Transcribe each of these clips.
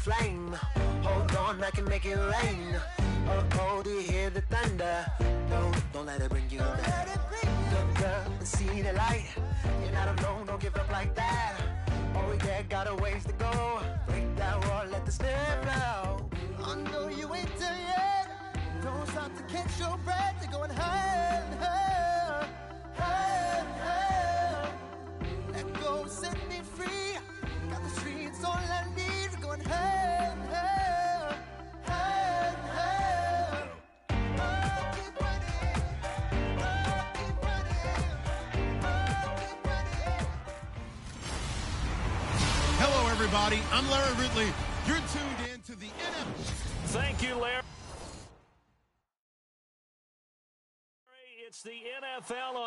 flame. Hold on, I can make it rain. Oh, do you hear the thunder? Don't let it bring you down. Look up and see the light. You're not alone, don't give up like that. Oh yeah, got a ways to go. Break that wall, let the spirit flow. I know you ain't done yet. Don't stop to catch your breath. You're going higher and higher, higher and higher. Let go, set me free. Got the streets all I need. We're going higher and higher, higher and higher. Oh, keep running. Oh, keep running. Oh, keep running. Hello, everybody. I'm Larry Ridley. You're tuned in to the NFL. Thank you, Larry. It's the NFL.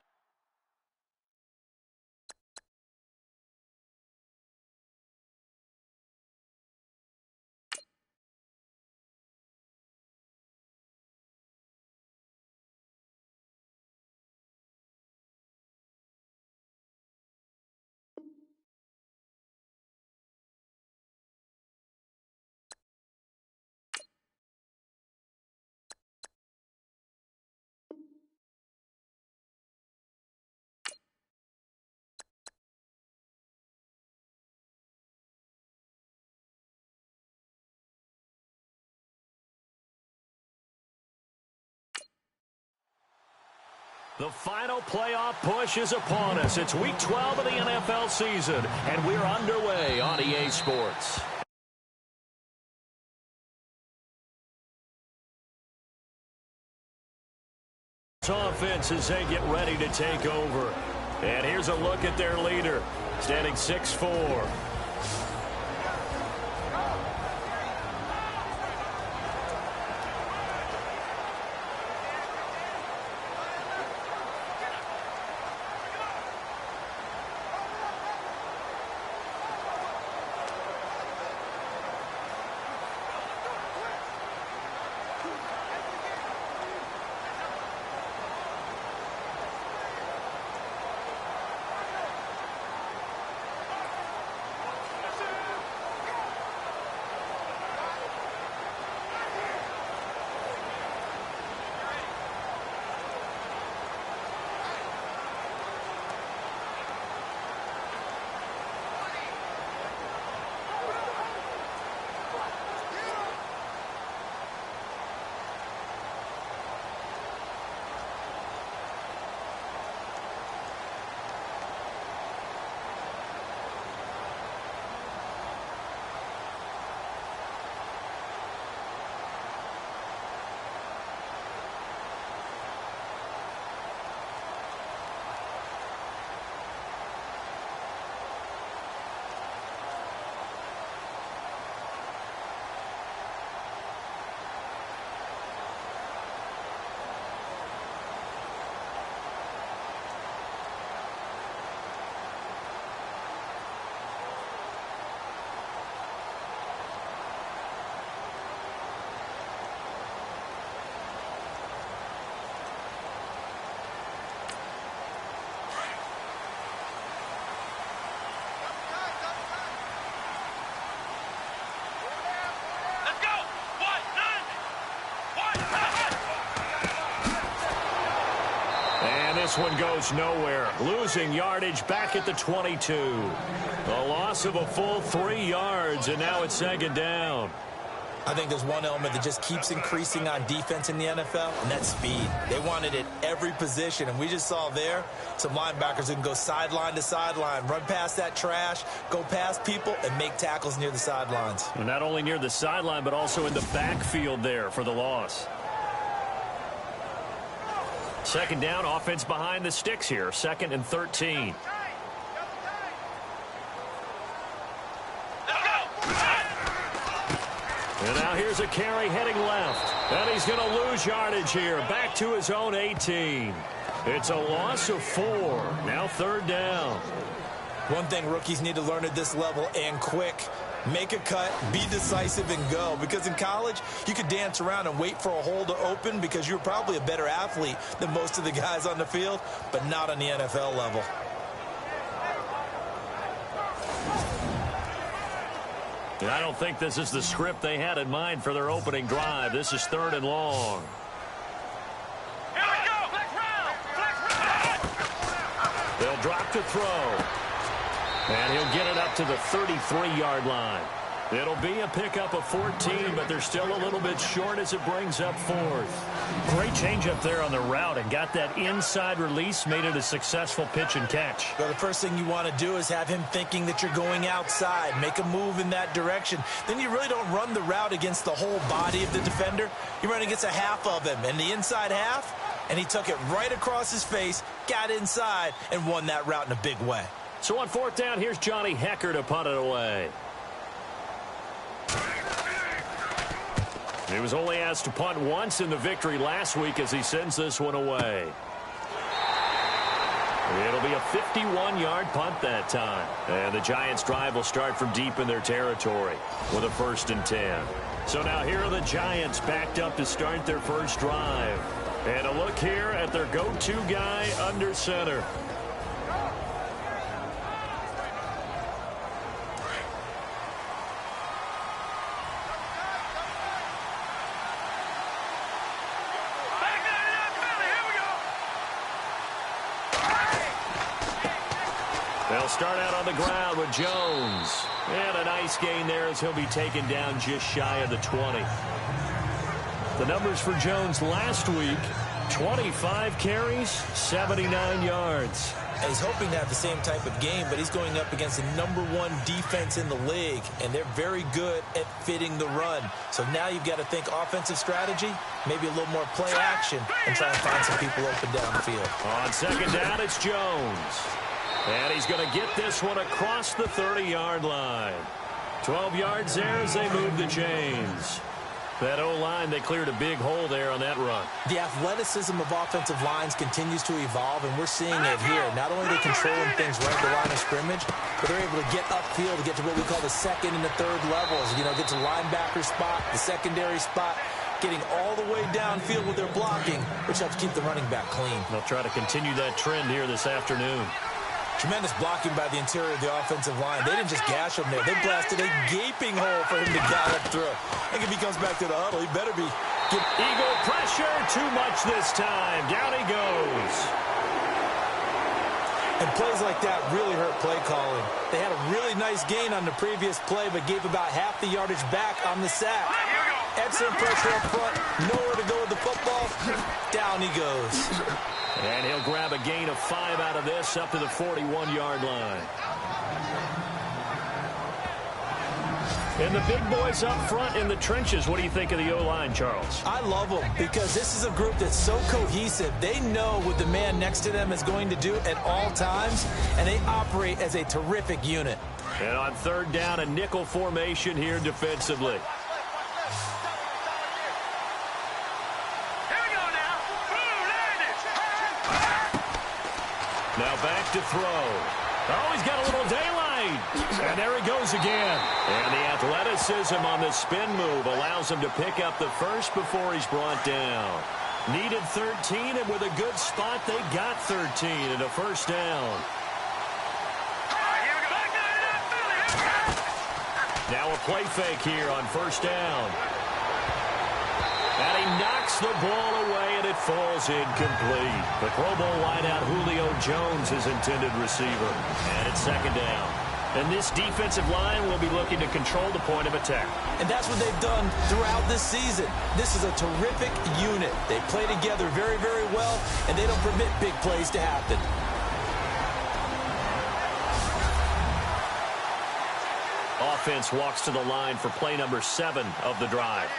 The final playoff push is upon us. It's Week 12 of the NFL season, and we're underway on EA Sports. Offense as they get ready to take over. And here's a look at their leader, standing 6'4". This one goes nowhere. Losing yardage back at the 22. A loss of a full 3 yards, and now it's second down. I think there's one element that just keeps increasing on defense in the NFL, and that's speed. They want it at every position, and we just saw there some linebackers who can go sideline to sideline, run past that trash, go past people, and make tackles near the sidelines. And not only near the sideline, but also in the backfield there for the loss. Second down, offense behind the sticks here. 2nd and 13. And now here's a carry heading left. And he's going to lose yardage here. Back to his own 18. It's a loss of 4. Now 3rd down. One thing rookies need to learn at this level, and quick. Make a cut, be decisive, and go. Because in college, you could dance around and wait for a hole to open because you're probably a better athlete than most of the guys on the field, but not on the NFL level. And I don't think this is the script they had in mind for their opening drive. This is 3rd and long. Here we go. They'll drop to throw. And he'll get it up to the 33-yard line. It'll be a pickup of 14, but they're still a little bit short as it brings up 4th. Great change up there on the route and got that inside release, made it a successful pitch and catch. Well, the first thing you want to do is have him thinking that you're going outside, make a move in that direction. Then you really don't run the route against the whole body of the defender. You run against a half of him, and the inside half, and he took it right across his face, got inside, and won that route in a big way. So on 4th down, here's Johnny Hecker to punt it away. He was only asked to punt once in the victory last week as he sends this one away. It'll be a 51-yard punt that time. And the Giants' drive will start from deep in their territory with a 1st and 10. So now here are the Giants backed up to start their first drive. And a look here at their go-to guy under center. They'll start out on the ground with Jones. And a nice gain there as he'll be taken down just shy of the 20. The numbers for Jones last week, 25 carries, 79 yards. And he's hoping to have the same type of game, but he's going up against the #1 defense in the league, and they're very good at fitting the run. So now you've got to think offensive strategy, maybe a little more play action, and try and find some people open down the field. On 2nd down, it's Jones. And he's going to get this one across the 30-yard line. 12 yards there as they move the chains. That O-line, they cleared a big hole there on that run. The athleticism of offensive lines continues to evolve, and we're seeing it here. Not only are they controlling things right at the line of scrimmage, but they're able to get upfield to get to what we call the 2nd and the 3rd levels. You know, get to linebacker spot, the secondary spot, getting all the way downfield with their blocking, which helps keep the running back clean. They'll try to continue that trend here this afternoon. Tremendous blocking by the interior of the offensive line. They didn't just gash him there. They blasted a gaping hole for him to gallop through. I think if he comes back to the huddle, he better be... Eagle pressure, too much this time. Down he goes. And plays like that really hurt play calling. They had a really nice gain on the previous play, but gave about half the yardage back on the sack. Excellent pressure up front. Nowhere to go with the football. Down he goes. And he'll grab a gain of 5 out of this up to the 41-yard line. And the big boys up front in the trenches. What do you think of the O-line, Charles? I love them because this is a group that's so cohesive. They know what the man next to them is going to do at all times, and they operate as a terrific unit. And on 3rd down, a nickel formation here defensively. Now back to throw. Oh, he's got a little daylight. And there he goes again. And the athleticism on the spin move allows him to pick up the first before he's brought down. Needed 13, and with a good spot, they got 13 and a 1st down. Now a play fake here on 1st down. And he knocks the ball away, and it falls incomplete. The Pro Bowl wideout Julio Jones is intended receiver. And it's 2nd down. And this defensive line will be looking to control the point of attack. And that's what they've done throughout this season. This is a terrific unit. They play together very, very well, and they don't permit big plays to happen. Offense walks to the line for play number 7 of the drive.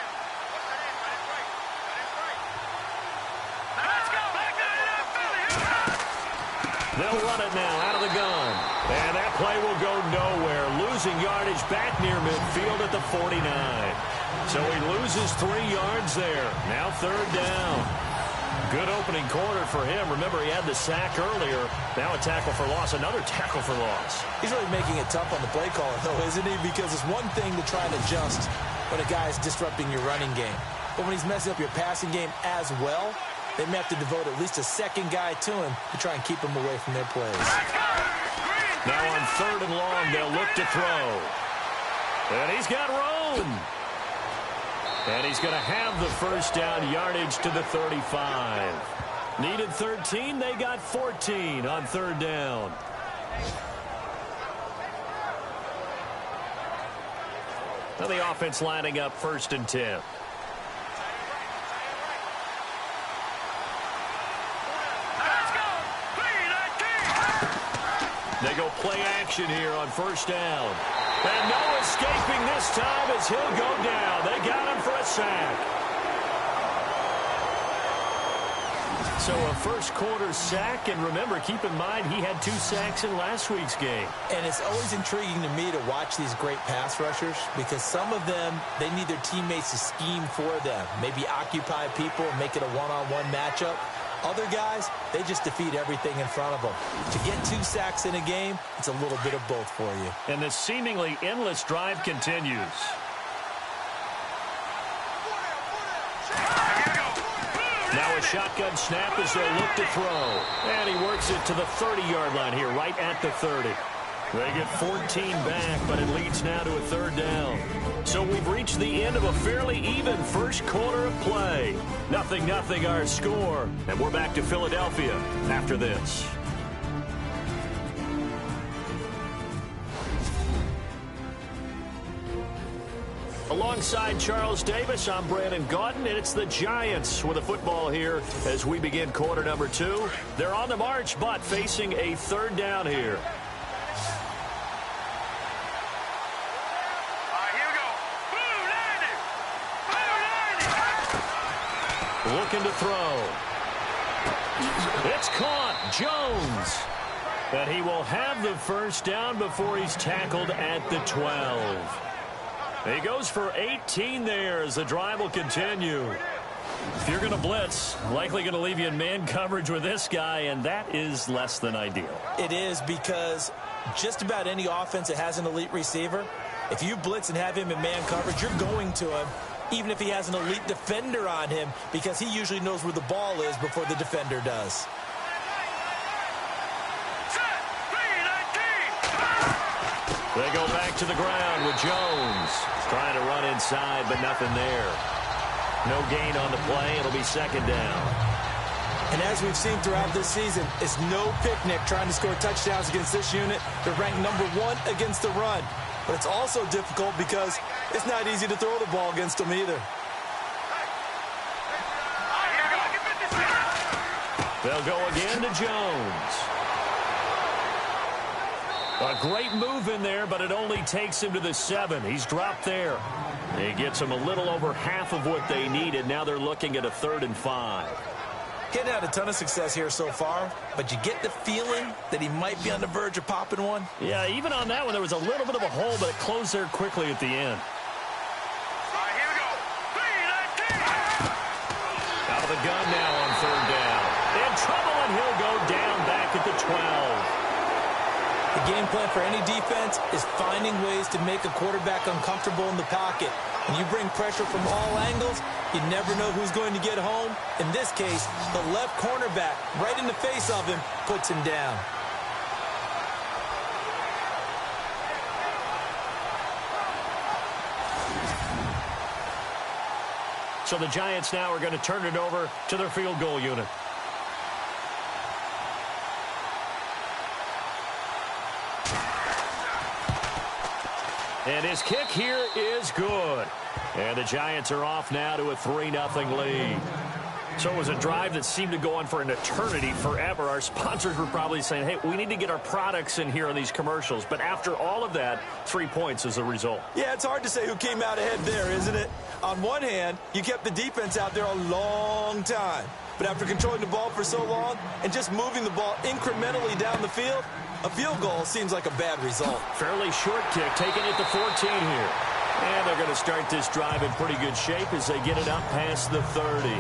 They'll run it now out of the gun. And that play will go nowhere. Losing yardage back near midfield at the 49. So he loses 3 yards there. Now 3rd down. Good opening quarter for him. Remember, he had the sack earlier. Now a tackle for loss. Another tackle for loss. He's really making it tough on the play caller, though, isn't he? Because it's one thing to try and adjust when a guy is disrupting your running game. But when he's messing up your passing game as well, they may have to devote at least a 2nd guy to him to try and keep him away from their plays. Now on 3rd and long, they'll look to throw. And he's got room. And he's going to have the first down yardage to the 35. Needed 13. They got 14 on third down. Now the offense lining up 1st and 10. They go play action here on 1st down. And no escaping this time as he'll go down. They got him for a sack. So a first quarter sack, and remember, keep in mind, he had 2 sacks in last week's game. And it's always intriguing to me to watch these great pass rushers because some of them, they need their teammates to scheme for them, maybe occupy people and make it a one-on-one matchup. Other guys, they just defeat everything in front of them. To get 2 sacks in a game, it's a little bit of both for you. And the seemingly endless drive continues. Now a shotgun snap as they'll look to throw. And he works it to the 30-yard line here, right at the 30. They get 14 back, but it leads now to a 3rd down. So we've reached the end of a fairly even first quarter of play. 0-0 our score. And we're back to Philadelphia after this. Alongside Charles Davis, I'm Brandon Gaudin, and it's the Giants with a football here as we begin quarter number 2. They're on the march, but facing a 3rd down here. Looking to throw. It's caught. Jones. And he will have the first down before he's tackled at the 12. He goes for 18 there as the drive will continue. If you're going to blitz, likely going to leave you in man coverage with this guy, and that is less than ideal. It is because just about any offense that has an elite receiver, if you blitz and have him in man coverage, you're going to him, even if he has an elite defender on him, because he usually knows where the ball is before the defender does. They go back to the ground with Jones. Trying to run inside, but nothing there. No gain on the play. It'll be 2nd down. And as we've seen throughout this season, it's no picnic trying to score touchdowns against this unit. They're ranked #1 against the run. But it's also difficult because it's not easy to throw the ball against them either. They'll go again to Jones. A great move in there, but it only takes him to the 7. He's dropped there. He gets them a little over half of what they needed. Now they're looking at a 3rd and 5. He hadn't had a ton of success here so far, but you get the feeling that he might be on the verge of popping one. Yeah, even on that one, there was a little bit of a hole, but it closed there quickly at the end. Here we go. 3-19. Out of the gun now on 3rd down. In trouble, and he'll go down back at the 12. The game plan for any defense is finding ways to make a quarterback uncomfortable in the pocket. When you bring pressure from all angles, you never know who's going to get home. In this case, the left cornerback, right in the face of him, puts him down. So the Giants now are going to turn it over to their field goal unit. And his kick here is good. And the Giants are off now to a 3-0 lead. So it was a drive that seemed to go on for an eternity, forever. Our sponsors were probably saying, hey, we need to get our products in here on these commercials. But after all of that, 3 points is the result. Yeah, it's hard to say who came out ahead there, isn't it? On one hand, you kept the defense out there a long time. But after controlling the ball for so long and just moving the ball incrementally down the field, a field goal seems like a bad result. Fairly short kick, taking it to 14 here. And they're going to start this drive in pretty good shape as they get it up past the 30.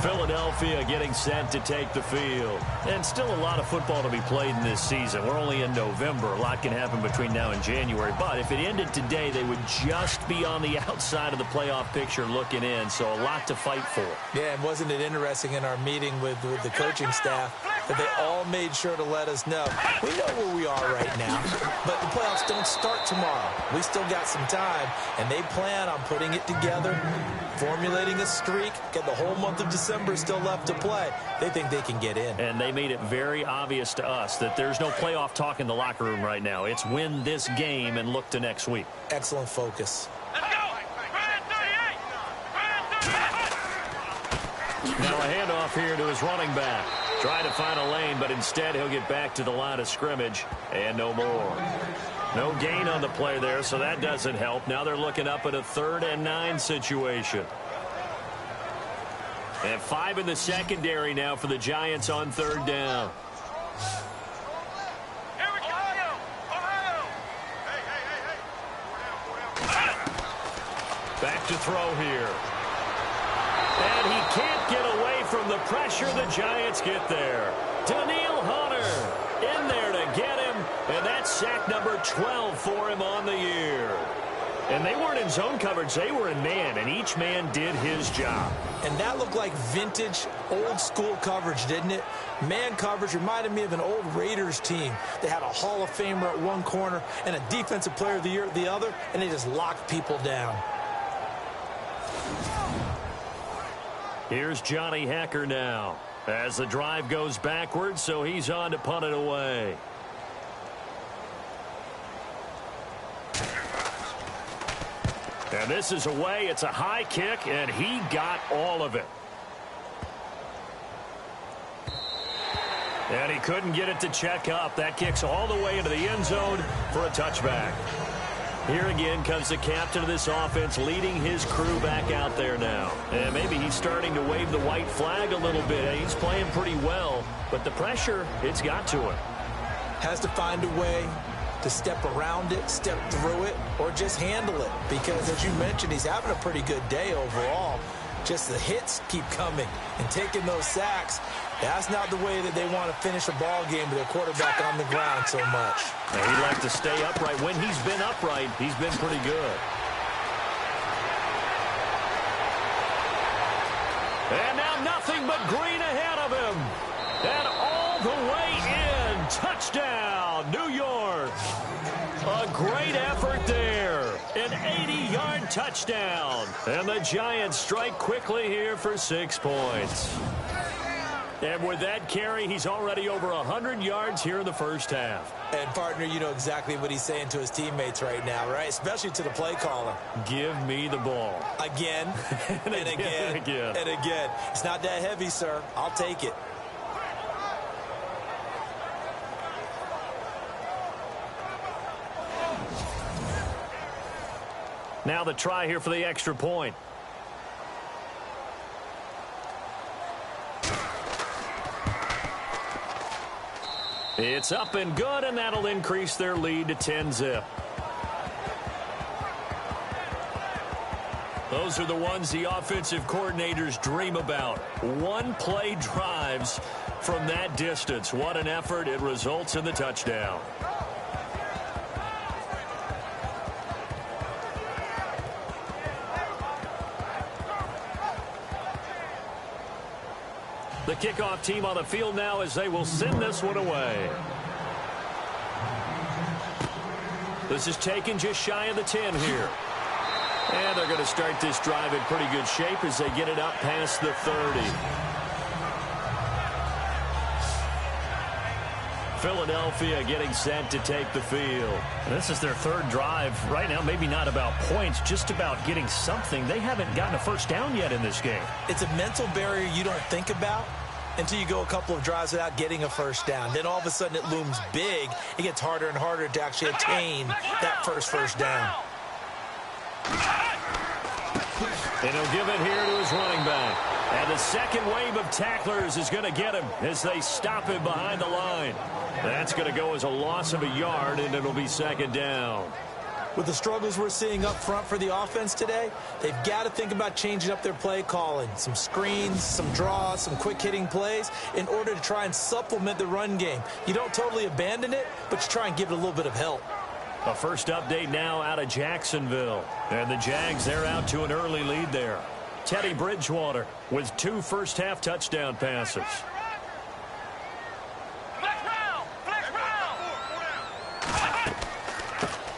Philadelphia getting set to take the field. And still a lot of football to be played in this season. We're only in November. A lot can happen between now and January. But if it ended today, they would just be on the outside of the playoff picture looking in. So a lot to fight for. Yeah, and wasn't it interesting in our meeting with the coaching staff? that they all made sure to let us know. We know where we are right now, but the playoffs don't start tomorrow. We still got some time, and they plan on putting it together, formulating a streak, get the whole month of December still left to play. They think they can get in. And they made it very obvious to us that there's no playoff talk in the locker room right now. It's win this game and look to next week. Excellent focus. Let's go! Now a handoff here to his running back. Trying to find a lane, but instead he'll get back to the line of scrimmage and no more. No gain on the play there, so that doesn't help. Now they're looking up at a 3rd and 9 situation. And 5 in the secondary now for the Giants on 3rd down. Here we go! Ohio! Hey! Back to throw here. And he can't get away from the pressure. The Giants get there. Daniil Hunter in there to get him. And that's sack number 12 for him on the year. And they weren't in zone coverage. They were in man, and each man did his job. And that looked like vintage, old-school coverage, didn't it? Man coverage reminded me of an old Raiders team. They had a Hall of Famer at one corner and a Defensive Player of the Year at the other, and they just locked people down. Here's Johnny Hacker now as the drive goes backwards, so he's on to punt it away. And this is away. It's a high kick, and he got all of it. And he couldn't get it to check up. That kicks all the way into the end zone for a touchback. Here again comes the captain of this offense leading his crew back out there now. And maybe he's starting to wave the white flag a little bit. He's playing pretty well, but the pressure, it's got to him. Has to find a way to step around it, step through it, or just handle it. Because, as you mentioned, he's having a pretty good day overall. Just the hits keep coming and taking those sacks. That's not the way that they want to finish a ball game with their quarterback on the ground so much. And he'd like to stay upright. When he's been upright, he's been pretty good. And now nothing but green ahead of him. And all the way in. Touchdown, New York. A great effort there. An 80-yard touchdown. And the Giants strike quickly here for 6 points. And with that carry, he's already over 100 yards here in the first half. And, partner, you know exactly what he's saying to his teammates right now, right? Especially to the play caller. Give me the ball. Again, and again, and again. It's not that heavy, sir. I'll take it. Now the try here for the extra point. It's up and good, and that'll increase their lead to 10-zip. Those are the ones the offensive coordinators dream about. One-play drives from that distance. What an effort. It results in the touchdown. The kickoff team on the field now as they will send this one away. This is taken just shy of the 10 here. And they're going to start this drive in pretty good shape as they get it up past the 30. Philadelphia getting set to take the field. This is their 3rd drive. Right now, maybe not about points, just about getting something. They haven't gotten a first down yet in this game. It's a mental barrier you don't think about until you go a couple of drives without getting a first down. Then all of a sudden it looms big. It gets harder and harder to actually attain that first down. And he'll give it here to his running back. And the second wave of tacklers is going to get him as they stop him behind the line. That's going to go as a loss of a yard, and it'll be 2nd down. With the struggles we're seeing up front for the offense today, they've got to think about changing up their play calling. Some screens, some draws, some quick-hitting plays in order to try and supplement the run game. You don't totally abandon it, but you try and give it a little bit of help. A first update now out of Jacksonville. And the Jags, they're out to an early lead there. Teddy Bridgewater with 2 first-half touchdown passes.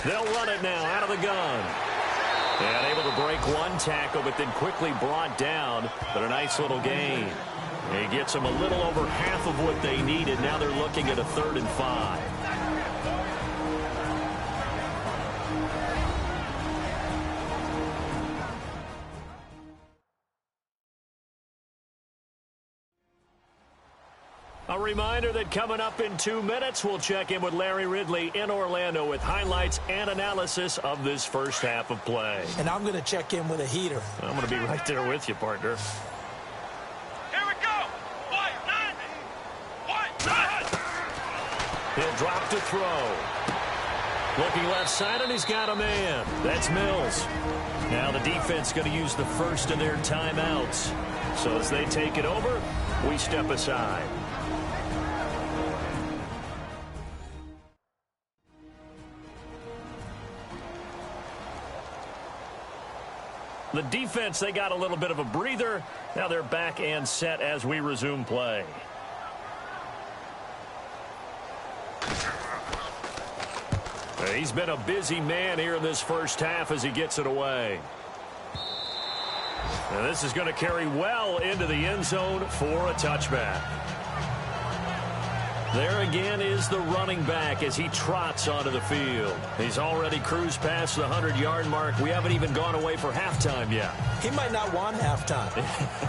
They'll run it now out of the gun. And able to break one tackle, but then quickly brought down. But a nice little gain. He gets them a little over half of what they needed. Now they're looking at a 3rd and 5. A reminder that coming up in 2 minutes, we'll check in with Larry Ridley in Orlando with highlights and analysis of this first half of play. And I'm going to check in with a heater. I'm going to be right there with you, partner. Here we go. White, nine. He'll drop to throw. Looking left side, and he's got a man. That's Mills. Now the defense going to use the first of their timeouts. So as they take it over, we step aside. The defense, they got a little bit of a breather. Now they're back and set as we resume play. He's been a busy man here in this first half as he gets it away. And this is going to carry well into the end zone for a touchback. There again is the running back as he trots onto the field. He's already cruised past the 100-yard mark. We haven't even gone away for halftime yet. He might not want halftime.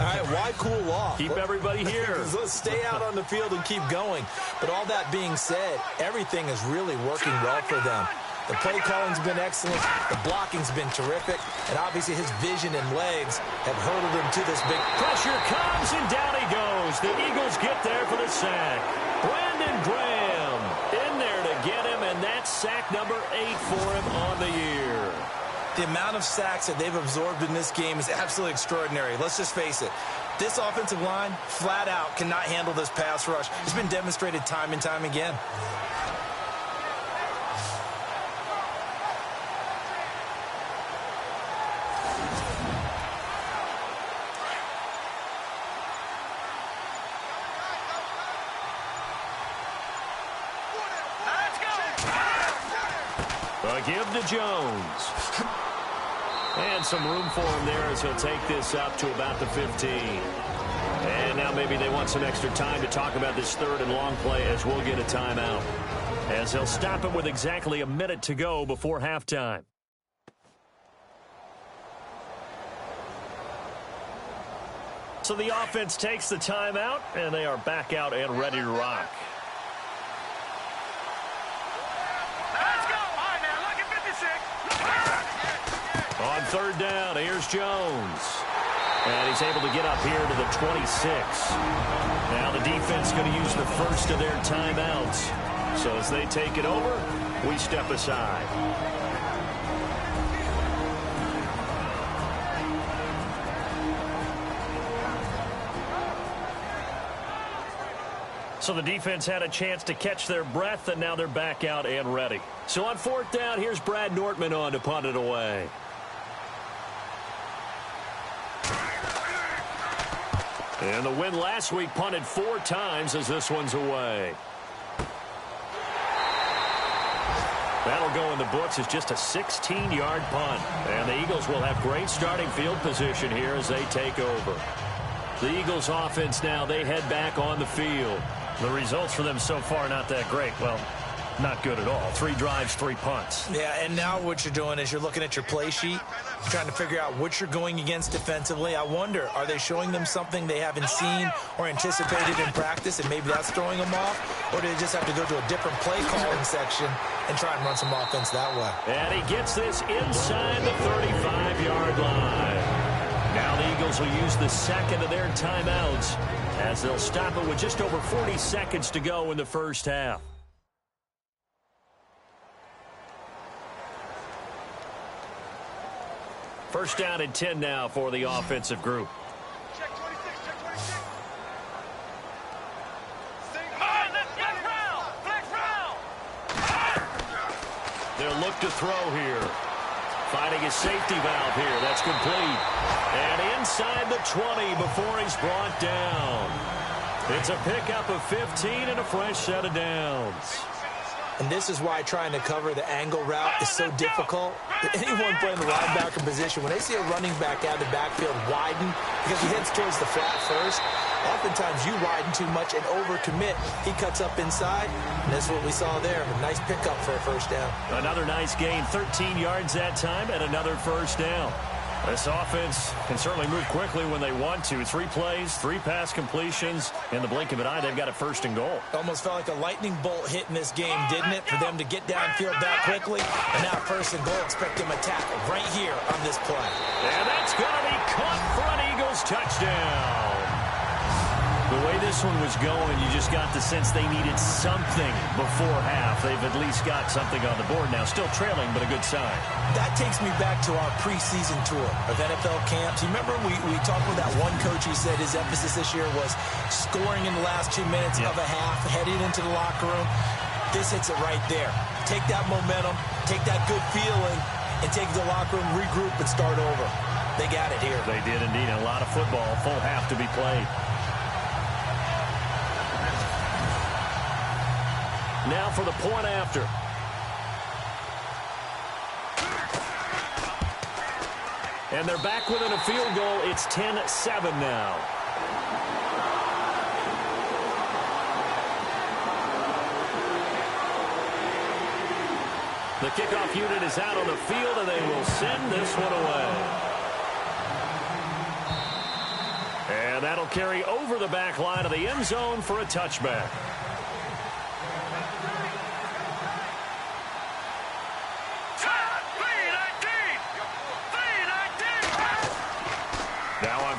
All right, why cool off? Keep everybody here. Let's stay out on the field and keep going. But all that being said, everything is really working well for them. The play calling's been excellent. The blocking's been terrific. And obviously his vision and legs have hurdled him to this big. Pressure comes, and down he goes. The Eagles get there for the sack. Brandon Graham in there to get him, and that's sack number 8 for him on the year. The amount of sacks that they've absorbed in this game is absolutely extraordinary. Let's just face it. This offensive line, flat out, cannot handle this pass rush. It's been demonstrated time and time again. Give to Jones. And some room for him there as he'll take this up to about the 15. And now maybe they want some extra time to talk about this 3rd and long play as we'll get a timeout. As they'll stop it with exactly a minute to go before halftime. So the offense takes the timeout, and they are back out and ready to rock. On 3rd down, here's Jones. And he's able to get up here to the 26. Now the defense going to use the first of their timeouts. So as they take it over, we step aside. So the defense had a chance to catch their breath, and now they're back out and ready. So on 4th down, here's Brad Nortman on to punt it away. And the win last week punted 4 times as this one's away. That'll go in the books as just a 16-yard punt. And the Eagles will have great starting field position here as they take over. The Eagles offense now, they head back on the field. The results for them so far not that great. Well, not good at all. 3 drives, 3 punts. Yeah, and now what you're doing is you're looking at your play sheet, trying to figure out what you're going against defensively. I wonder, are they showing them something they haven't seen or anticipated in practice, and maybe that's throwing them off? Or do they just have to go to a different play calling section and try and run some offense that way? And he gets this inside the 35-yard line. Now the Eagles will use the second of their timeouts as they'll stop it with just over 40 seconds to go in the first half. First down and 10 now for the offensive group. Check 26, check 26. Flex round. They'll look to throw here. Finding his safety valve here. That's complete. And inside the 20 before he's brought down. It's a pickup of 15 and a fresh set of downs. And this is why trying to cover the angle route is so difficult. Anyone playing the linebacker position, when they see a running back out of the backfield widen because he heads towards the flat first, oftentimes you widen too much and overcommit. He cuts up inside, and that's what we saw there. A nice pickup for a first down. Another nice gain, 13 yards that time, and another first down. This offense can certainly move quickly when they want to. 3 plays, 3 pass completions. In the blink of an eye, they've got it first and goal. Almost felt like a lightning bolt hit in this game, didn't it? For them to get downfield that quickly. And now first and goal, expect them to tackle right here on this play. And that's going to be caught for an Eagles touchdown. The way this one was going, you just got the sense they needed something before half. They've at least got something on the board now. Still trailing, but a good sign. That takes me back to our preseason tour of NFL camps. You remember we talked with that one coach who said his emphasis this year was scoring in the last 2 minutes of a half, heading into the locker room. This hits it right there. Take that momentum, take that good feeling, and take it to the locker room, regroup, and start over. They got it here. They did indeed. A lot of football, full half to be played. Now for the point after. And they're back within a field goal. It's 10-7 now. The kickoff unit is out on the field, and they will send this one away. And that'll carry over the back line of the end zone for a touchback.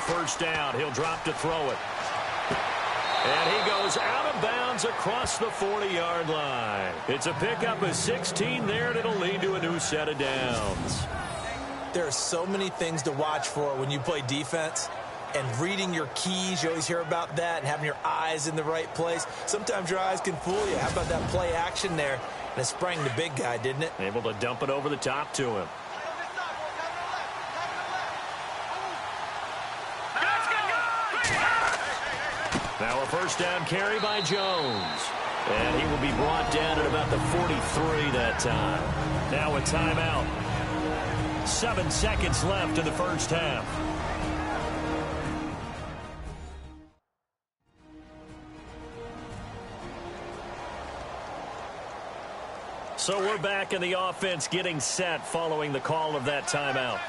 First down. He'll drop to throw it. And he goes out of bounds across the 40-yard line. It's a pickup of 16 there, and it'll lead to a new set of downs. There are so many things to watch for when you play defense. And reading your keys, you always hear about that, and having your eyes in the right place. Sometimes your eyes can fool you. How about that play action there? And it sprang the big guy, didn't it? Able to dump it over the top to him. Now a first down carry by Jones. And he will be brought down at about the 43 that time. Now a timeout. 7 seconds left in the first half. So we're back in the offense getting set following the call of that timeout.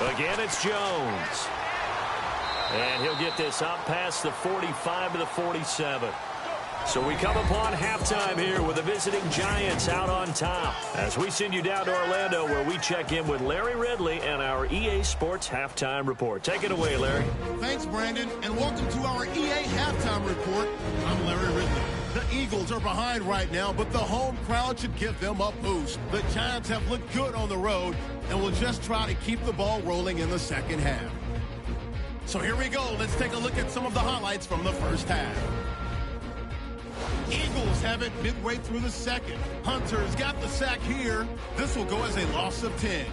Again, it's Jones. And he'll get this up past the 45 to the 47. So we come upon halftime here with the visiting Giants out on top as we send you down to Orlando where we check in with Larry Ridley and our EA Sports Halftime Report. Take it away, Larry. Thanks, Brandon, and welcome to our EA Halftime Report. I'm Larry Ridley. The Eagles are behind right now, but the home crowd should give them a boost. The Giants have looked good on the road and will just try to keep the ball rolling in the second half. So here we go. Let's take a look at some of the highlights from the first half. Eagles have it midway through the second. Hunter's got the sack here. This will go as a loss of 10.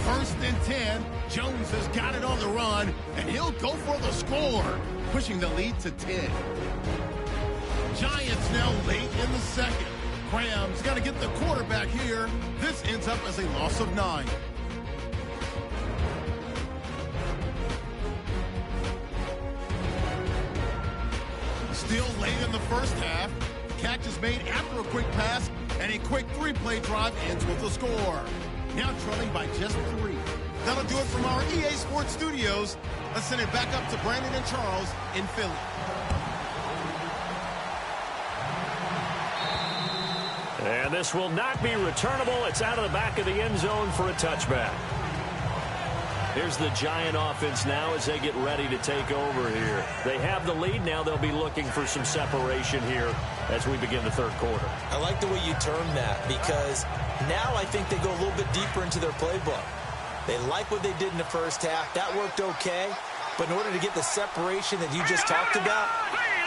First and 10. Jones has got it on the run, and he'll go for the score, pushing the lead to 10. Giants now late in the second. Graham's got to get the quarterback here. This ends up as a loss of 9. Still late in the first half. Catch is made after a quick pass, and a quick 3-play drive ends with a score. Now trailing by just 3. That'll do it from our EA Sports Studios. Let's send it back up to Brandon and Charles in Philly. And this will not be returnable. It's out of the back of the end zone for a touchback. Here's the Giant offense now as they get ready to take over here. They have the lead. Now they'll be looking for some separation here as we begin the third quarter. I like the way you term that because now I think they go a little bit deeper into their playbook. They like what they did in the first half. That worked okay. But in order to get the separation that you just talked about,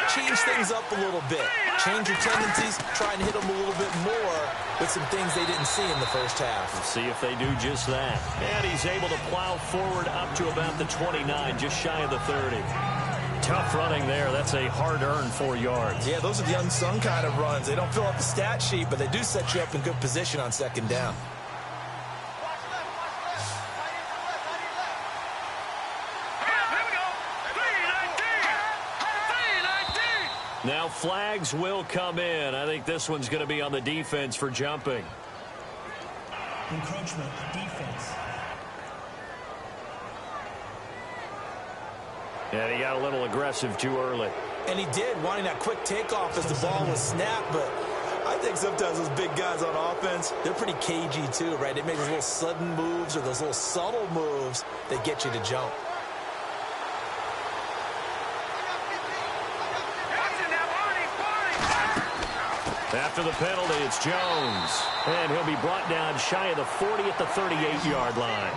change things up a little bit. Change your tendencies, try and hit them a little bit more with some things they didn't see in the first half. We'll see if they do just that. And he's able to plow forward up to about the 29, just shy of the 30. Tough running there. That's a hard-earned 4 yards. Yeah, those are the unsung kind of runs. They don't fill up the stat sheet, but they do set you up in good position on second down. Now flags will come in. I think this one's going to be on the defense for jumping. Encroachment, defense. And he got a little aggressive too early. And he did, wanting that quick takeoff as the ball was snapped. But I think sometimes those big guys on offense, they're pretty cagey too, right? They make those little sudden moves or those little subtle moves that get you to jump. After the penalty, it's Jones. And he'll be brought down shy of the 40 at the 38-yard line.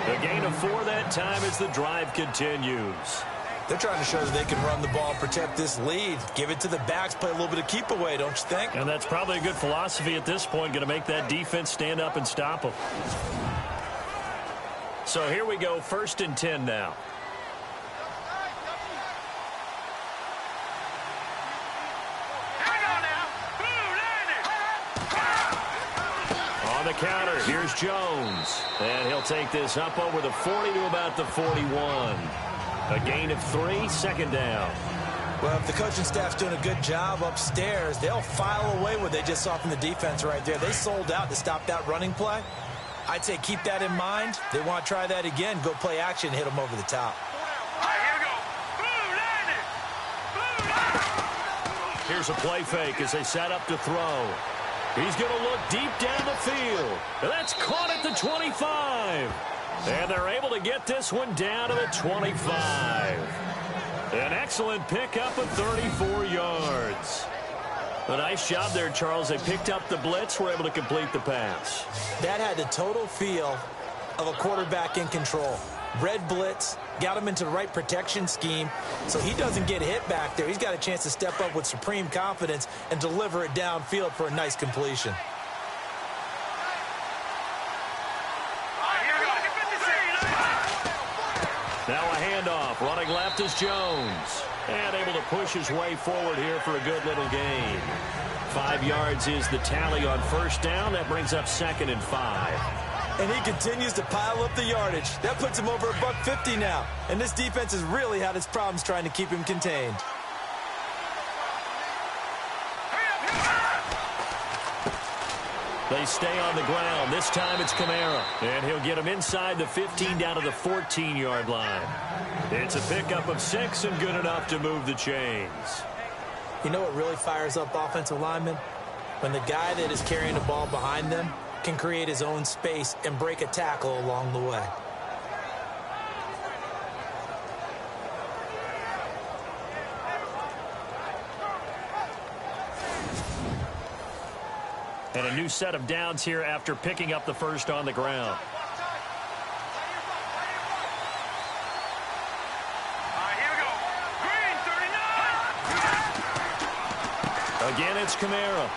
A gain of 4 that time as the drive continues. They're trying to show that they can run the ball and protect this lead. Give it to the backs, play a little bit of keep away, don't you think? And that's probably a good philosophy at this point, going to make that defense stand up and stop them. So here we go, 1st and 10 now. On the counter, here's Jones. And he'll take this up over the 40 to about the 41. A gain of 3, second down. Well, if the coaching staff's doing a good job upstairs, they'll file away what they just saw from the defense right there. They sold out to stop that running play. I'd say keep that in mind. They want to try that again. Go play action, hit them over the top. All right, here we go. Here's a play fake as they set up to throw. He's going to look deep down the field. And that's caught at the 25. And they're able to get this one down to the 25. An excellent pickup of 34 yards. A nice job there, Charles. They picked up the blitz, were able to complete the pass. That had the total feel of a quarterback in control. Red blitz, got him into the right protection scheme, so he doesn't get hit back there. He's got a chance to step up with supreme confidence and deliver it downfield for a nice completion. Now a handoff. Running left is Jones. And able to push his way forward here for a good little gain. 5 yards is the tally on 1st down. That brings up 2nd and 5. And he continues to pile up the yardage. That puts him over $150 now. And this defense has really had its problems trying to keep him contained. They stay on the ground. This time it's Kamara. And he'll get him inside the 15 down to the 14-yard line. It's a pickup of 6 and good enough to move the chains. You know what really fires up offensive linemen? When the guy that is carrying the ball behind them can create his own space and break a tackle along the way. And a new set of downs here after picking up the first on the ground. Again, it's Kamara.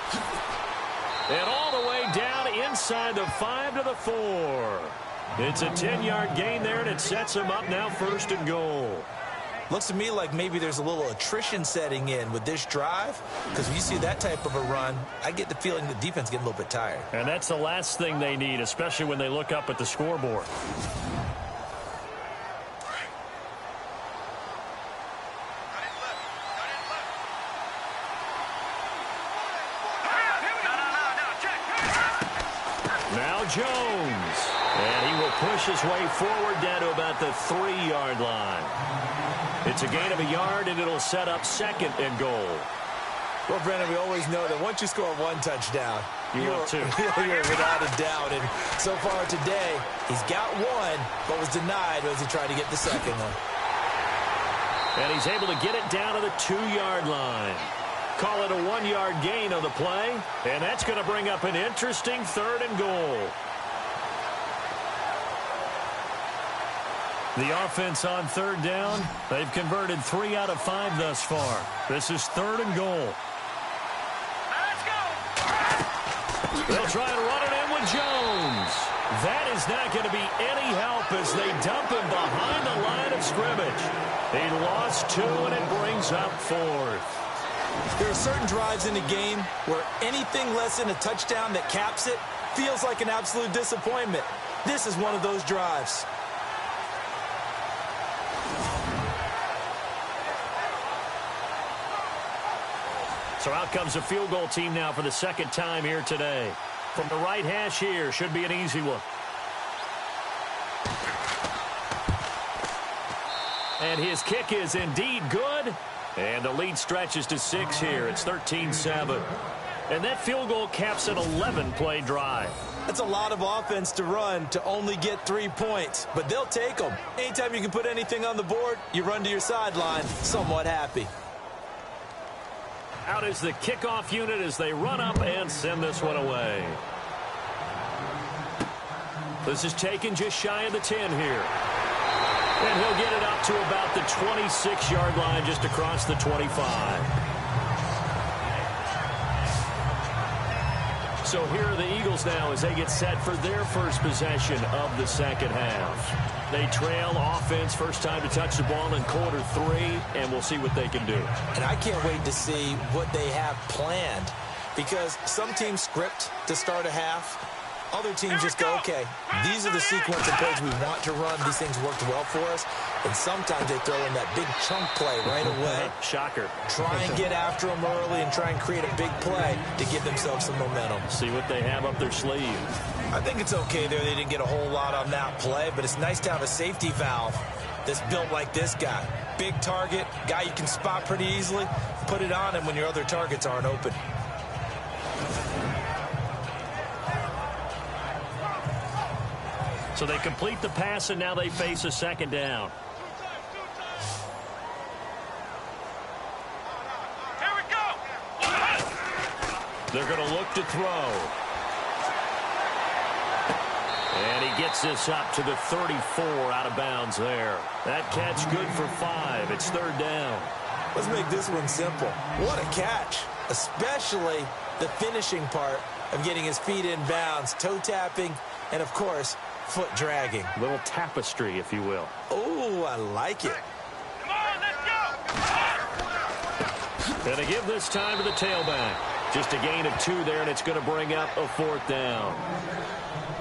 And all the way down inside the 5 to the 4. It's a 10-yard gain there, and it sets him up now 1st and goal. Looks to me like maybe there's a little attrition setting in with this drive, because when you see that type of a run, I get the feeling the defense getting a little bit tired. And that's the last thing they need, especially when they look up at the scoreboard. Now Jones. And he will push his way forward down to about the 3-yard line. It's a gain of a yard, and it'll set up 2nd and goal. Well, Brandon, we always know that once you score 1 touchdown, you're without a doubt. And so far today, he's got 1, but was denied as he tried to get the 2nd one. And he's able to get it down to the 2-yard line. Call it a 1-yard gain on the play, and that's going to bring up an interesting 3rd and goal. The offense on third down, they've converted 3 out of 5 thus far. This is 3rd and goal. Let's go. They'll try and run it in with Jones. That is not going to be any help as they dump him behind the line of scrimmage. He lost 2, and it brings up 4th. There are certain drives in the game where anything less than a touchdown that caps it feels like an absolute disappointment. This is one of those drives. So out comes a field goal team now for the 2nd time here today. From the right hash here, should be an easy one. And his kick is indeed good. And the lead stretches to 6 here. It's 13-7. And that field goal caps an 11-play drive. That's a lot of offense to run to only get 3 points, but they'll take them. Anytime you can put anything on the board, you run to your sideline somewhat happy. Out is the kickoff unit as they run up and send this one away. This is taken just shy of the 10 here. And he'll get it up to about the 26-yard line, just across the 25. So here are the Eagles now as they get set for their first possession of the second half. They trail offense, first time to touch the ball in quarter 3, and we'll see what they can do. And I can't wait to see what they have planned, because some teams script to start a half. Other teams just go, okay, these are the sequence of plays we want to run. These things worked well for us. And sometimes they throw in that big chunk play right away. Shocker. Try and get after them early and try and create a big play to give themselves some momentum. See what they have up their sleeve. I think it's okay there. They didn't get a whole lot on that play, but it's nice to have a safety valve that's built like this guy. Big target, guy you can spot pretty easily. Put it on him when your other targets aren't open. So they complete the pass, and now they face a 2nd down. Here we go. They're going to look to throw. And he gets this up to the 34 out of bounds there. That catch good for 5. It's 3rd down. Let's make this one simple. What a catch, especially the finishing part of getting his feet in bounds, toe tapping, and, of course, foot dragging. A little tapestry, if you will. Oh, I like it. Come on, let's go. And they give this time to the tailback. Just a gain of 2 there, and it's going to bring up a 4th down.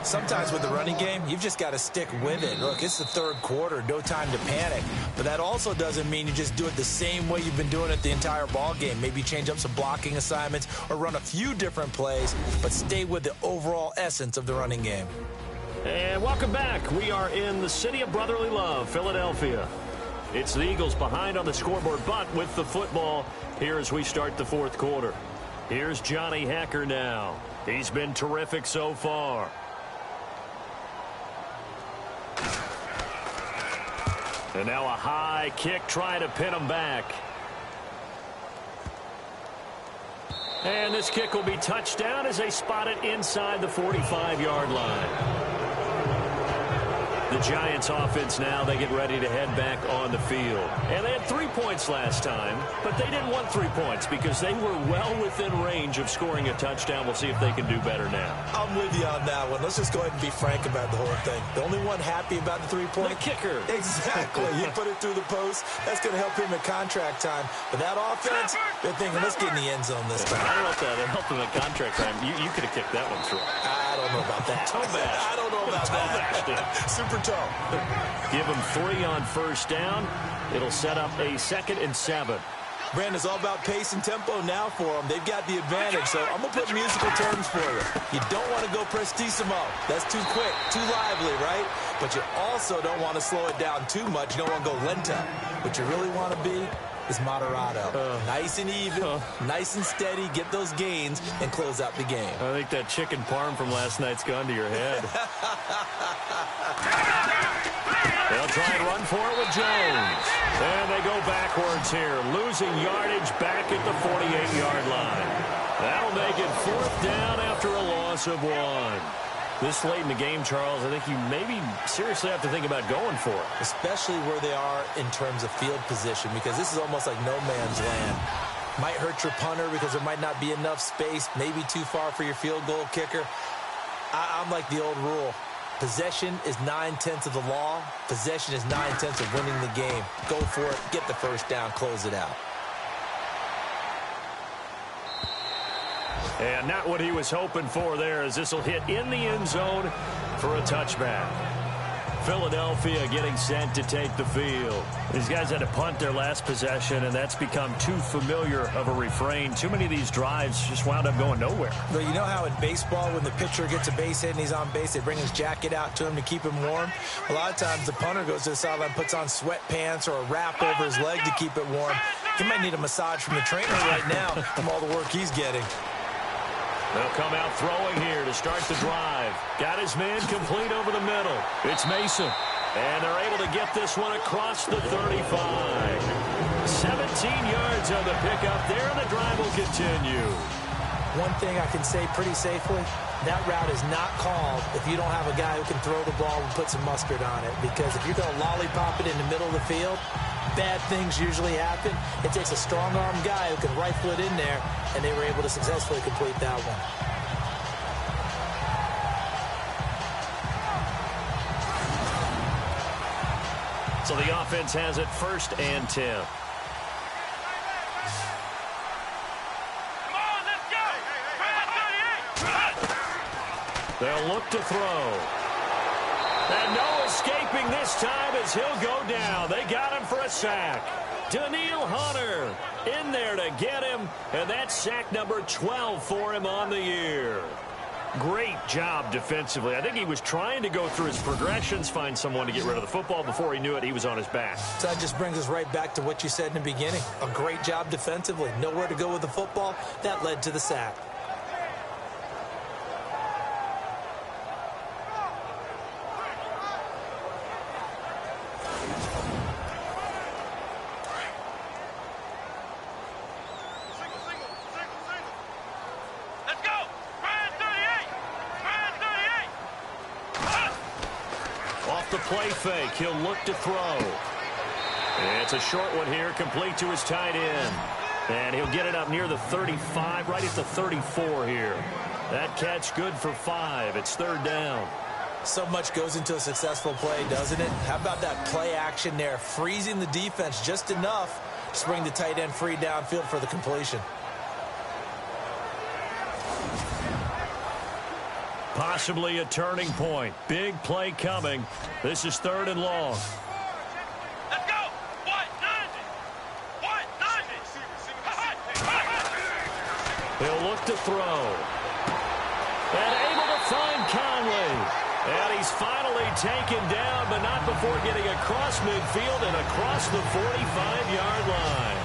Sometimes with the running game, you've just got to stick with it. Look, it's the 3rd quarter, no time to panic. But that also doesn't mean you just do it the same way you've been doing it the entire ball game. Maybe change up some blocking assignments or run a few different plays, but stay with the overall essence of the running game. And welcome back. We are in the city of brotherly love, Philadelphia. It's the Eagles behind on the scoreboard, but with the football here as we start the 4th quarter. Here's Johnny Hekker now. He's been terrific so far. And now a high kick trying to pin him back. And this kick will be touched down as they spot it inside the 45-yard line. The Giants offense now, they get ready to head back on the field. And they had 3 points last time, but they didn't want 3 points because they were well within range of scoring a touchdown. We'll see if they can do better now. I'm with you on that one. Let's just go ahead and be frank about the whole thing. The only one happy about the 3-point? The kicker. Exactly. You put it through the post. That's going to help him at contract time. But that offense, they're thinking, let's get in the end zone this time. I don't know if that helped him at contract time. You could have kicked that one through. I don't know about that. Toe bash. I don't know about that. Super toe. Give him 3 on first down. It'll set up a 2nd and 7. Brandon, it's all about pace and tempo now for them. They've got the advantage, so I'm going to put musical terms for you. You don't want to go prestissimo. That's too quick, too lively, right? But you also don't want to slow it down too much. You don't want to go lento. What you really want to be is moderato. Nice and even, nice and steady, get those gains, and close out the game. I think that chicken parm from last night's gone to your head. They'll try and run for it with Jones. And they go backwards here, losing yardage back at the 48-yard line. That'll make it 4th down after a loss of 1. This late in the game, Charles, I think you maybe seriously have to think about going for it. Especially where they are in terms of field position, because this is almost like no man's land. Might hurt your punter because there might not be enough space, maybe too far for your field goal kicker. I'm like the old rule. Possession is 9/10 of the law. Possession is 9/10 of winning the game. Go for it, get the first down, close it out. And not what he was hoping for there, as this will hit in the end zone for a touchback. Philadelphia getting set to take the field. These guys had to punt their last possession, and that's become too familiar of a refrain. Too many of these drives just wound up going nowhere. Well, you know how in baseball, when the pitcher gets a base hit and he's on base, they bring his jacket out to him to keep him warm? A lot of times the punter goes to the sideline, puts on sweatpants or a wrap over his leg to keep it warm. He might need a massage from the trainer right now from all the work he's getting. They'll come out throwing here to start the drive. Got his man complete over the middle. It's Mason. And they're able to get this one across the 35. 17 yards on the pickup there, and the drive will continue. One thing I can say pretty safely, that route is not called if you don't have a guy who can throw the ball and put some mustard on it. Because if you're going to lollipop it in the middle of the field, bad things usually happen. It takes a strong-arm guy who can rifle it in there, and they were able to successfully complete that one. So the offense has it 1st and 10. Come on, let's go! Brad 38! They'll look to throw. And no escaping this time as he'll go down. They got him for a sack. Daniil Hunter in there to get him, and that's sack number 12 for him on the year. Great job defensively. I think he was trying to go through his progressions, find someone to get rid of the football. Before he knew it, he was on his back. So that just brings us right back to what you said in the beginning. A great job defensively. Nowhere to go with the football. That led to the sack. Let's go! Brad 38! Brad 38! Off the play fake, he'll look to throw. And it's a short one here, complete to his tight end. And he'll get it up near the 35, right at the 34 here. That catch good for 5. It's 3rd down. So much goes into a successful play, doesn't it? How about that play action there, freezing the defense just enough to bring the tight end free downfield for the completion. Possibly a turning point. Big play coming. This is 3rd and long. Let's go! What? 90! What? 90! He'll look to throw. And able to find Conley. And he's finally taken down, but not before getting across midfield and across the 45-yard line.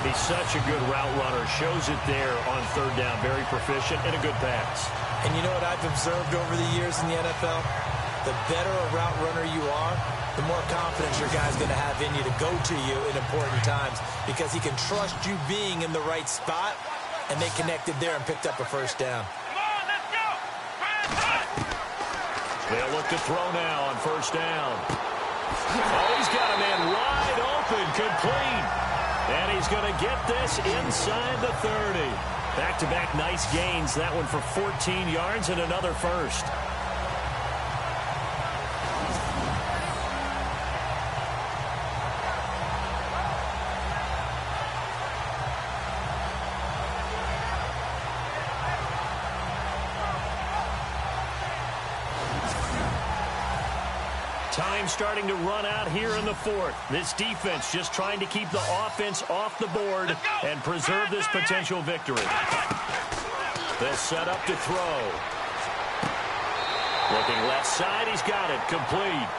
He's such a good route runner. Shows it there on 3rd down. Very proficient and a good pass. And you know what I've observed over the years in the NFL? The better a route runner you are, the more confidence your guy's going to have in you to go to you in important times, because he can trust you being in the right spot, and they connected there and picked up a 1st down. Come on, let's go! Brad 38! They'll look to throw now on 1st down. Oh, he's got a man wide open, complete. And he's going to get this inside the 30. Back-to-back nice gains. That one for 14 yards and another 1st. Time starting to run out here in the 4th. This defense just trying to keep the offense off the board and preserve this potential victory. They'll set up to throw. Looking left side, he's got it. Complete.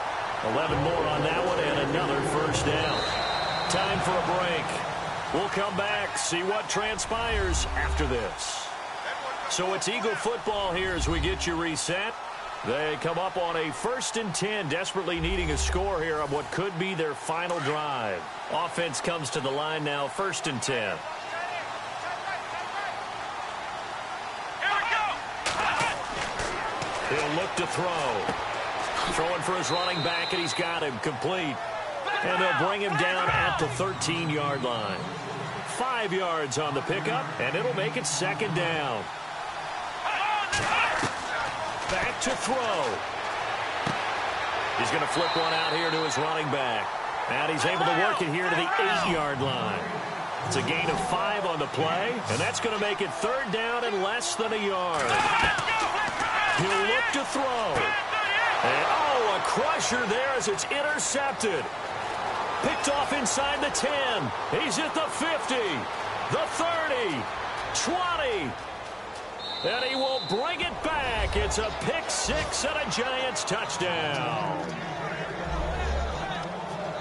11 more on that one and another 1st down. Time for a break. We'll come back, see what transpires after this. So it's Eagle football here as we get you reset. They come up on a 1st and 10, desperately needing a score here on what could be their final drive. Offense comes to the line now, 1st and 10. Here we go! He'll look to throw. Throwing for his running back, and he's got him complete. And they'll bring him down at the 13-yard line. 5 yards on the pickup, and it'll make it second down. Back to throw. He's going to flip one out here to his running back. And he's able to work it here to the 8-yard line. It's a gain of 5 on the play, and that's going to make it third down and less than a yard. He'll look to throw. And, oh, a crusher there as it's intercepted. Picked off inside the 10. He's at the 50, the 30, 20. And he will bring it back. It's a pick six and a Giants touchdown.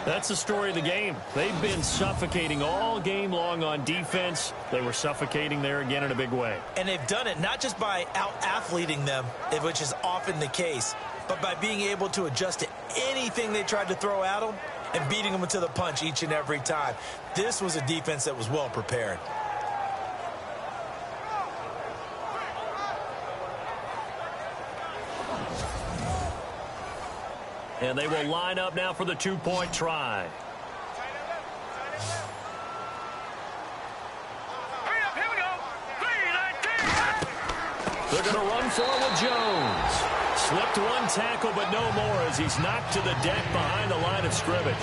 That's the story of the game. They've been suffocating all game long on defense. They were suffocating there again in a big way. And they've done it not just by out-athleting them, which is often the case, but by being able to adjust to anything they tried to throw at them and beating them to the punch each and every time. This was a defense that was well prepared. And they will line up now for the two-point try. They're going to run for it with Jones. Slipped one tackle, but no more as he's knocked to the deck behind the line of scrimmage.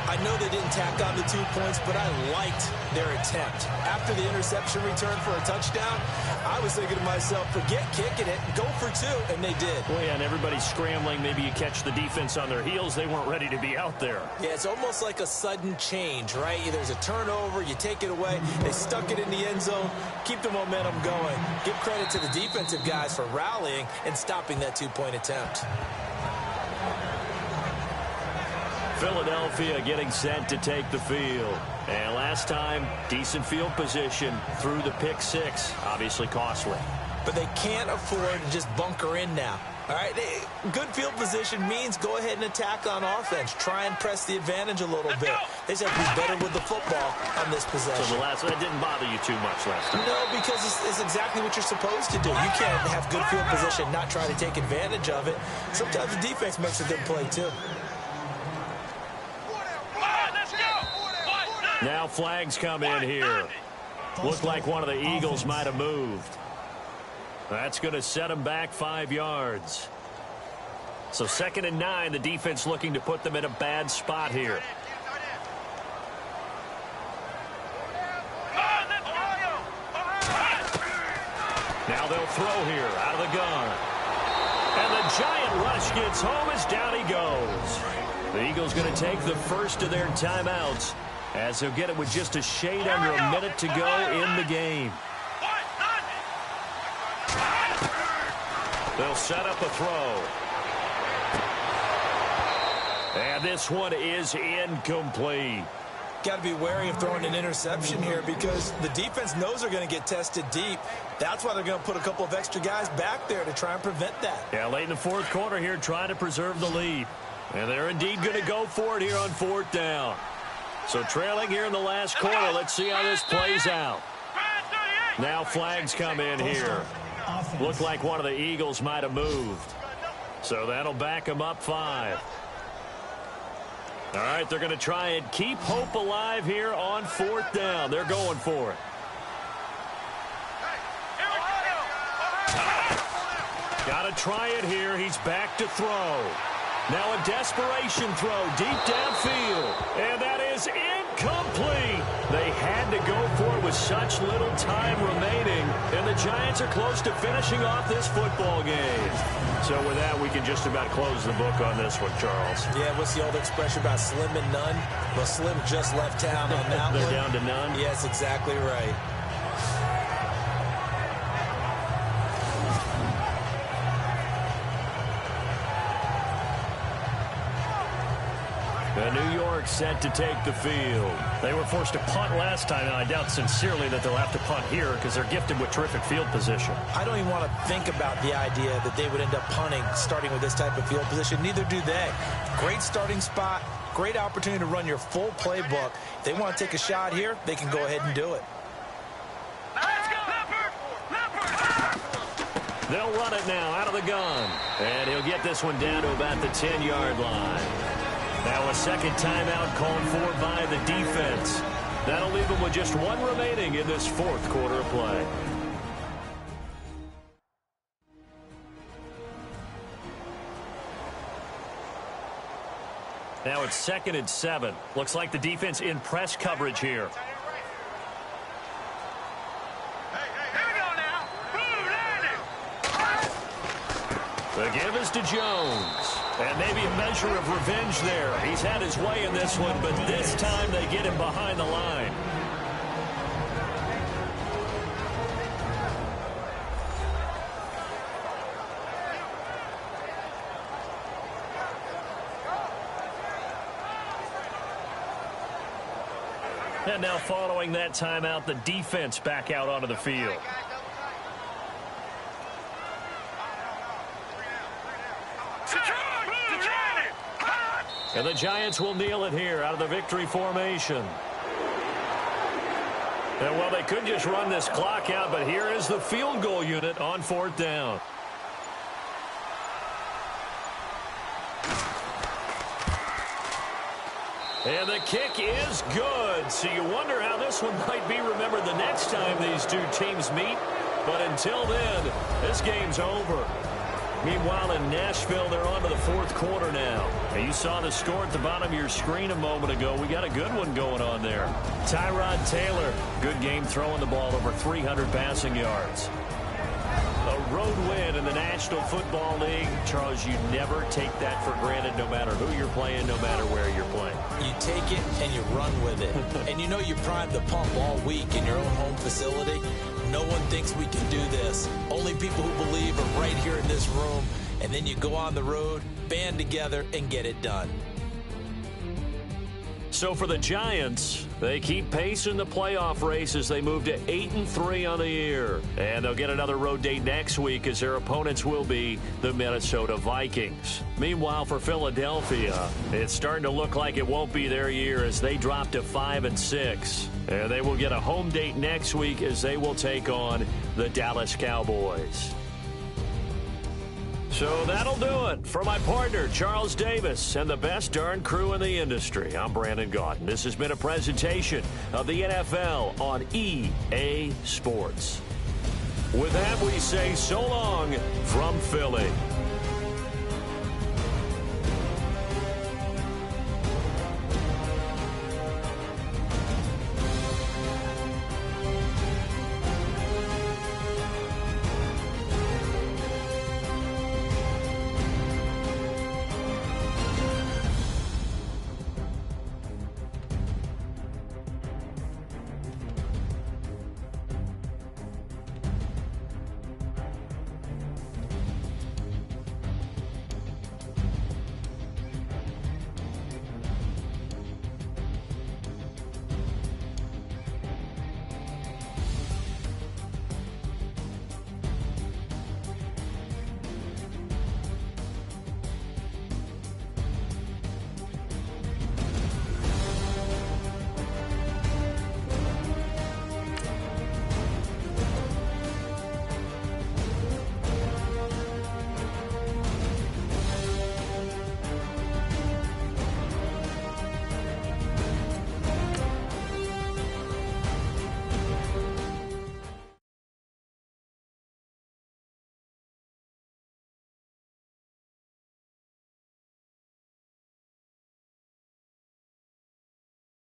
I know they didn't tack on the 2 points, but I liked their attempt. After the interception return for a touchdown, I was thinking to myself, forget kicking it, go for 2, and they did. Well, yeah, and everybody's scrambling. Maybe you catch the defense on their heels. They weren't ready to be out there. Yeah, it's almost like a sudden change, right? There's a turnover, you take it away, they stuck it in the end zone, keep the momentum going. Give credit to the defensive guys for rallying and stopping that 2-point attempt. Philadelphia getting set to take the field. And last time, decent field position through the pick six. Obviously costly. But they can't afford to just bunker in now. All right, good field position means go ahead and attack on offense. Try and press the advantage a little bit. They just have to be better with the football on this possession. So the last one, it didn't bother you too much last time? No, because it's exactly what you're supposed to do. You can't have good field position, not try to take advantage of it. Sometimes the defense makes a good play, too. Now flags come in here. Looked like one of the Eagles might have moved. That's going to set them back 5 yards. So 2nd and 9, the defense looking to put them in a bad spot here. Now they'll throw here out of the gun. And the giant rush gets home as down he goes. The Eagles going to take the first of their timeouts, as they'll get it with just a shade under a minute to go in the game. They'll set up a throw. And this one is incomplete. Got to be wary of throwing an interception here because the defense knows they're going to get tested deep. That's why they're going to put a couple of extra guys back there to try and prevent that. Yeah, late in the 4th quarter here, trying to preserve the lead. And they're indeed going to go for it here on 4th down. So trailing here in the last quarter. Let's see how this plays out. Now flags come in here. Looked like one of the Eagles might have moved. So that'll back them up 5. All right, they're going to try and keep hope alive here on 4th down. They're going for it. Got to try it here. He's back to throw. Now a desperation throw deep downfield. And that is incomplete. They had to go for it with such little time remaining. And the Giants are close to finishing off this football game. So with that, we can just about close the book on this one, Charles. Yeah, what's the old expression about slim and none? Well, Slim just left town on that one. They're down to none? Yes, exactly right. New York set to take the field. They were forced to punt last time, and I doubt sincerely that they'll have to punt here because they're gifted with terrific field position. I don't even want to think about the idea that they would end up punting starting with this type of field position. Neither do they. Great starting spot, great opportunity to run your full playbook. If they want to take a shot here, they can go ahead and do it. They'll run it now out of the gun. And he'll get this one down to about the 10-yard line. Now a second timeout called for by the defense. That'll leave them with just one remaining in this fourth quarter of play. Now it's 2nd and 7. Looks like the defense in press coverage here. The give is to Jones. And maybe a measure of revenge there. He's had his way in this one, but this time they get him behind the line. And now following that timeout, the defense back out onto the field. And the Giants will kneel it here out of the victory formation. And, well, they could just run this clock out, but here is the field goal unit on 4th down. And the kick is good. So you wonder how this one might be remembered the next time these two teams meet. But until then, this game's over. Meanwhile, in Nashville, they're on to the fourth quarter now. And you saw the score at the bottom of your screen a moment ago. We got a good one going on there. Tyrod Taylor, good game throwing the ball, over 300 passing yards. A road win in the National Football League. Charles, you never take that for granted no matter who you're playing, no matter where you're playing. You take it and you run with it. And you know you primed the pump all week in your own home facility. No one thinks we can do this. Only people who believe are right here in this room. And then you go on the road, band together, and get it done. So for the Giants, they keep pace in the playoff race as they move to 8-3 on the year. And they'll get another road date next week as their opponents will be the Minnesota Vikings. Meanwhile, for Philadelphia, it's starting to look like it won't be their year as they drop to 5-6. And they will get a home date next week as they will take on the Dallas Cowboys. So that'll do it. For my partner, Charles Davis, and the best darn crew in the industry, I'm Brandon Gaudin. This has been a presentation of the NFL on EA Sports. With that, we say so long from Philly.